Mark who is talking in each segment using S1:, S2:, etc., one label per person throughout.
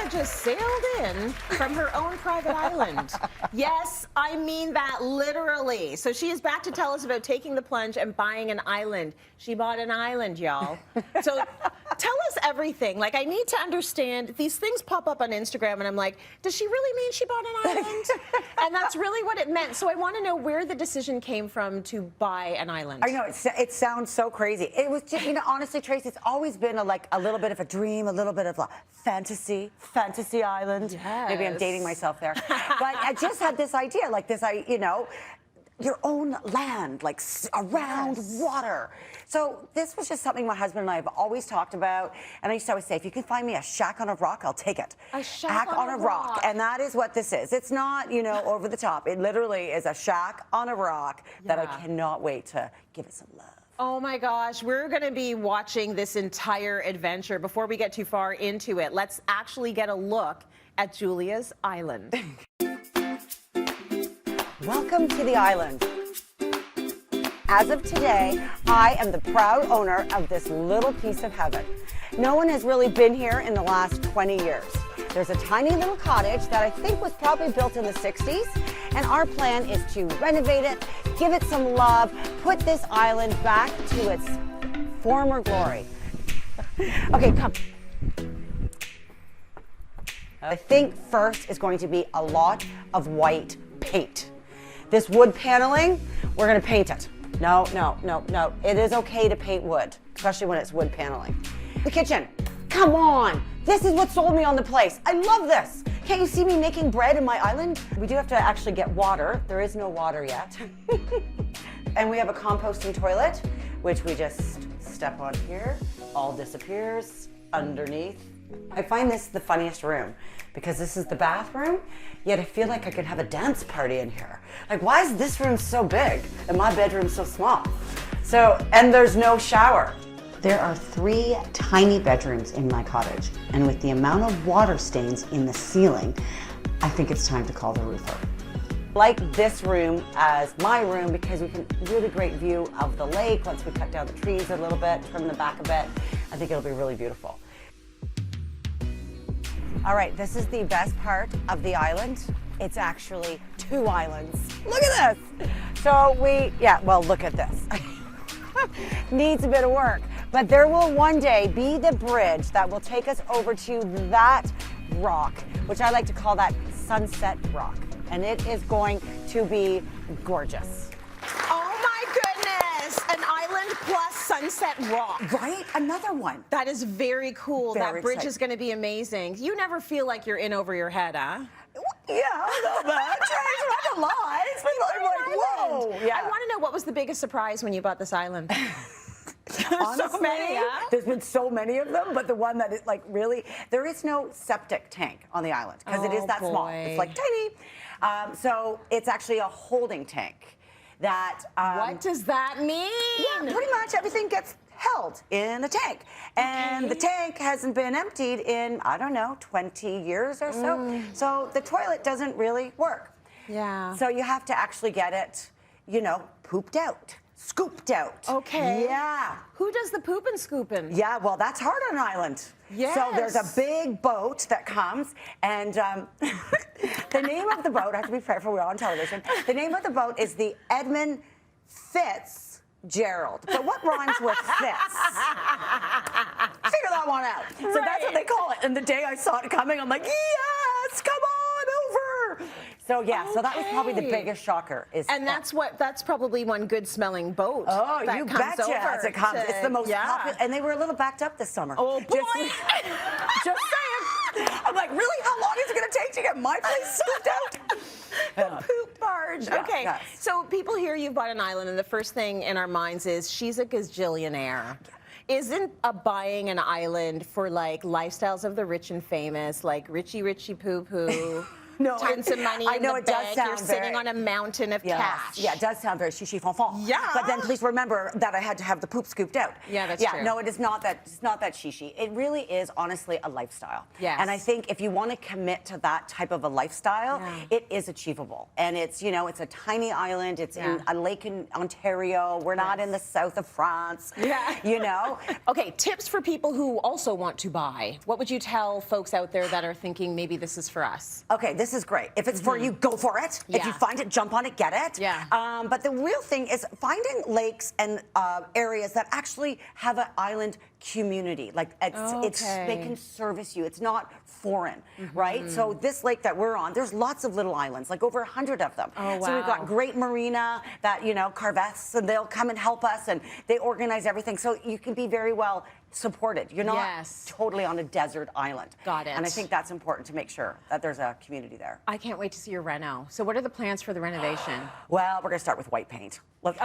S1: just sailed in from her own private island. Yes, I mean that literally. So she is back to tell us about taking the plunge and buying an island. She bought an island, y'all. So tell us everything. Like, I need to understand. These things pop up on Instagram, and I'm like, does she really mean she bought an island? And that's really what it meant. So I want to know where the decision came from to buy an island.
S2: I know, it sounds so crazy. It was just, you know, honestly, Tracy, it's always been like a little bit of a dream, a little bit of a fantasy island.
S1: Yes.
S2: Maybe I'm dating myself there. But I just had this idea, like this, you know, your own land, like around water. So this was just something my husband and I have always talked about. And I used to always say, if you can find me a shack on a rock, I'll take it.
S1: A shack on a rock.
S2: And that is what this is. It's not, you know, over the top. It literally is a shack on a rock that I cannot wait to give it some love.
S1: Oh my gosh, we're going to be watching this entire adventure. Before we get too far into it, let's actually get a look at Julia's island.
S2: Welcome to the island. As of today, I am the proud owner of this little piece of heaven. No one has really been here in the last 20 years. There's a tiny little cottage that I think was probably built in the 60s, and our plan is to renovate it, give it some love, put this island back to its former glory. Okay, come. I think first is going to be a lot of white paint. This wood paneling, we're gonna paint it. No. It is okay to paint wood, especially when it's wood paneling. The kitchen, come on. This is what sold me on the place. I love this. Can't you see me making bread in my island? We do have to actually get water. There is no water yet. And we have a composting toilet, which we just step on here, all disappears underneath. I find this the funniest room because this is the bathroom, yet I feel like I could have a dance party in here. Like, why is this room so big and my bedroom so small? So, and there's no shower. There are 3 tiny bedrooms in my cottage, and with the amount of water stains in the ceiling, I think it's time to call the roofer. Like this room as my room because we can really great view of the lake once we cut down the trees a little bit, trim the back a bit. I think it'll be really beautiful. All right, this is the best part of the island. It's actually 2 islands. Look at this. So well, look at this. Needs a bit of work, but there will one day be the bridge that will take us over to that rock, which I like to call that Sunset Rock. And it is going to be gorgeous.
S1: Oh my goodness, an island plus Sunset Rock.
S2: Right? Another one.
S1: That is very cool.
S2: Very
S1: that bridge
S2: exciting.
S1: is going to be amazing. You never feel like you're in over your head, huh?
S2: Yeah, a little bit. That's a lot. It's been like, whoa. Yeah.
S1: I want to know, what was the biggest surprise when you bought this island?
S2: Honestly,
S1: so many, huh?
S2: There's been so many of them, but the one that is like really, there is no septic tank on the island because it is that small. It's like tiny. So it's actually a holding tank that...
S1: what does that mean?
S2: Yeah, pretty much everything gets held in a tank. And the tank hasn't been emptied in, I don't know, 20 years or so. So the toilet doesn't really work.
S1: Yeah.
S2: So you have to actually get it, you know, pooped out, scooped out.
S1: Okay.
S2: Yeah.
S1: Who does the pooping scooping?
S2: Yeah, well, that's hard on an island.
S1: Yes.
S2: So there's a big boat that comes, and the name of the boat, I have to be careful, we're on television. The name of the boat is the Edmund Fitzgerald. But what rhymes with Fitz? Figure that one out. So that's what they call it. And the day I saw it coming, I'm like, yes, come on over. So yeah, so that was probably the biggest shocker. And
S1: that's probably one good smelling boat.
S2: Oh,
S1: that
S2: you
S1: comes
S2: betcha.
S1: over
S2: As it comes, it's the most popular. And they were a little backed up this summer.
S1: Oh boy!
S2: Just saying. I'm like, really? How long is it going to take to get my place scooped out?
S1: The poop barge.
S2: Yeah,
S1: okay,
S2: yes.
S1: So people hear you've bought an island, and the first thing in our minds is she's a gazillionaire. Isn't buying an island for like lifestyles of the rich and famous, like Richie Poo Poo,
S2: No,
S1: tons of money
S2: I
S1: in
S2: know
S1: the
S2: it does
S1: bank.
S2: sound
S1: You're sitting
S2: very-
S1: on a mountain of cash.
S2: Yeah, it does sound very chichi fonfon.
S1: Yeah.
S2: But then please remember that I had to have the poop scooped out.
S1: Yeah, that's true.
S2: No, it is not that. It's not that chichi. It really is honestly a lifestyle.
S1: Yes.
S2: And I think if you want to commit to that type of a lifestyle, it is achievable. And it's it's a tiny island. It's in a lake in Ontario. We're not in the south of France.
S1: Yeah. Okay, tips for people who also want to buy. What would you tell folks out there that are thinking maybe this is for us?
S2: Okay, this is great. If it's for you, go for it. If you find it, jump on it, get it.
S1: Yeah.
S2: But the real thing is finding lakes and areas that actually have an island community. Like they can service you. It's not foreign, right? So this lake that we're on, there's lots of little islands, like over 100 of them.
S1: Oh, wow.
S2: So we've got great marina that Carvets, and they'll come and help us, and they organize everything. So you can be very well supported. You're not totally on a desert island.
S1: Got it.
S2: And I think that's important to make sure that there's a community there.
S1: I can't wait to see your reno. So what are the plans for the renovation?
S2: Well, we're going to start with white paint. Like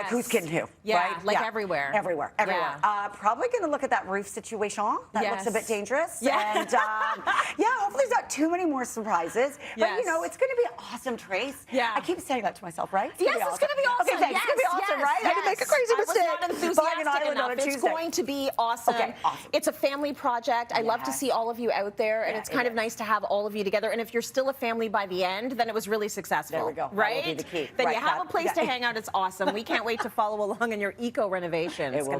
S2: who's kidding who,
S1: yeah,
S2: right?
S1: Like everywhere.
S2: Everywhere.
S1: Yeah.
S2: Probably going to look at that roof situation. That looks a bit dangerous.
S1: Yeah.
S2: And hopefully there's not too many more surprises. But it's going to be awesome, Trace.
S1: Yeah.
S2: I keep saying that to myself, right?
S1: Yes, it's going to be awesome.
S2: Okay, thanks. It's going to be awesome, right? I didn't make a crazy mistake.
S1: I was not enthusiastic
S2: Buying an island
S1: enough.
S2: on a Tuesday.
S1: It's going to be awesome.
S2: Okay, awesome.
S1: It's a family project. I love to see all of you out there, and it's kind of nice to have all of you together. And if you're still a family by the end, then it was really successful.
S2: There we go.
S1: Right?
S2: That will be the key.
S1: Then you have a place to hang out. It's awesome. We can't wait to follow along in your eco renovations.